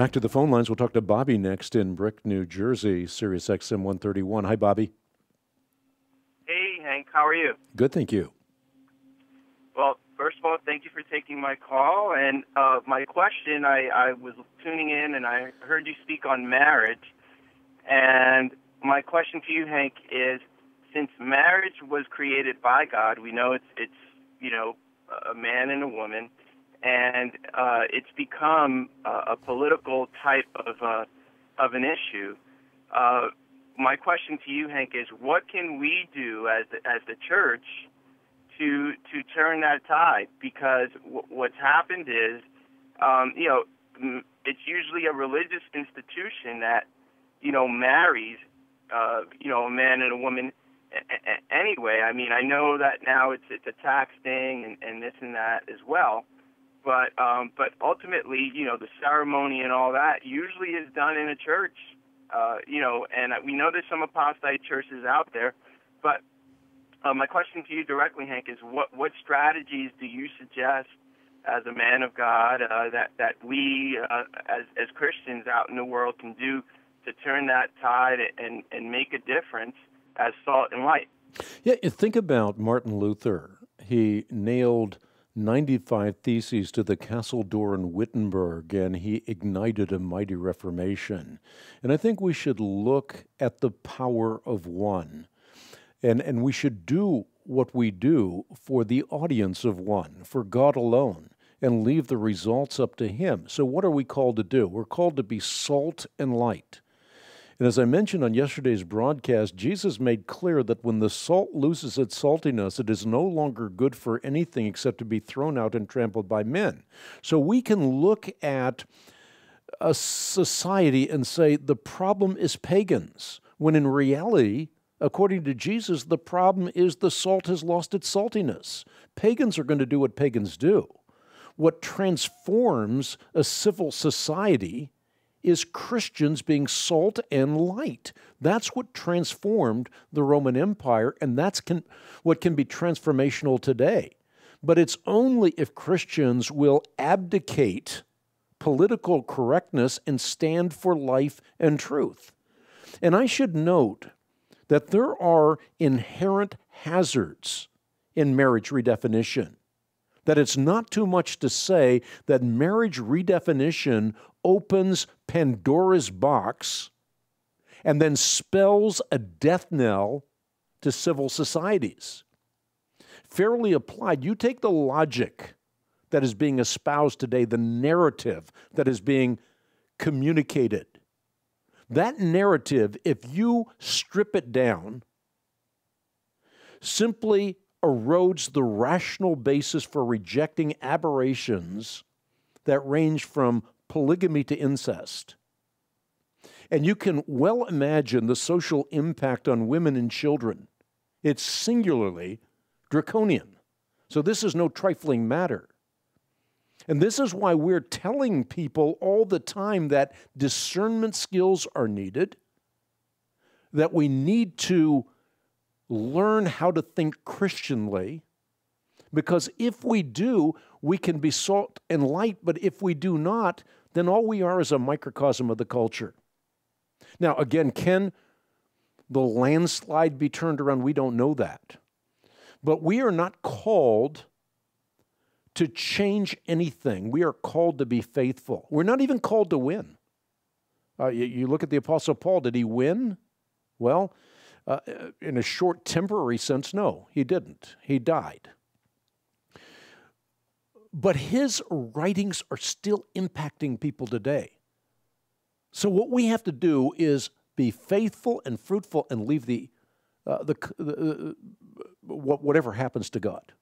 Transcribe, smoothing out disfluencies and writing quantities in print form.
Back to the phone lines. We'll talk to Bobby next in Brick, New Jersey, Sirius XM 131. Hi, Bobby. Hey, Hank. How are you? Good, thank you. Well, first of all, thank you for taking my call. And my question, I was tuning in and I heard you speak on marriage. And my question to you, Hank, is since marriage was created by God, we know it's a man and a woman, and it's become a political type of an issue. My question to you, Hank, is what can we do as the church to turn that tide? Because what's happened is, it's usually a religious institution that marries a man and a woman anyway. I mean, I know that now it's a tax thing and this and that as well. But ultimately, the ceremony and all that usually is done in a church, and we know there's some apostate churches out there. But my question to you directly, Hank, is what strategies do you suggest as a man of God that we as Christians out in the world can do to turn that tide and make a difference as salt and light? Yeah, think about Martin Luther. He nailed 95 theses to the castle door in Wittenberg, and he ignited a mighty reformation. And I think we should look at the power of one, and we should do what we do for the audience of one, for God alone, and leave the results up to Him. So what are we called to do? We're called to be salt and light. And as I mentioned on yesterday's broadcast, Jesus made clear that when the salt loses its saltiness, it is no longer good for anything except to be thrown out and trampled by men. So we can look at a society and say the problem is pagans, when in reality, according to Jesus, the problem is the salt has lost its saltiness. Pagans are going to do what pagans do. What transforms a civil society is Christians being salt and light. That's what transformed the Roman Empire, and that's what can be transformational today. But it's only if Christians will abdicate political correctness and stand for life and truth. And I should note that there are inherent hazards in marriage redefinition. That it's not too much to say that marriage redefinition opens Pandora's box and then spells a death knell to civil societies. Fairly applied, you take the logic that is being espoused today, the narrative that is being communicated. That narrative, if you strip it down, simply erodes the rational basis for rejecting aberrations that range from polygamy to incest. And you can well imagine the social impact on women and children. It's singularly draconian. So this is no trifling matter. And this is why we're telling people all the time that discernment skills are needed, that we need to learn how to think Christianly, because if we do, we can be salt and light, but if we do not, then all we are is a microcosm of the culture. Now, again, can the landslide be turned around? We don't know that. But we are not called to change anything. We are called to be faithful. We're not even called to win. You look at the Apostle Paul, did he win? Well, in a short temporary sense, no, he didn't. He died. But his writings are still impacting people today. So what we have to do is be faithful and fruitful and leave whatever happens to God.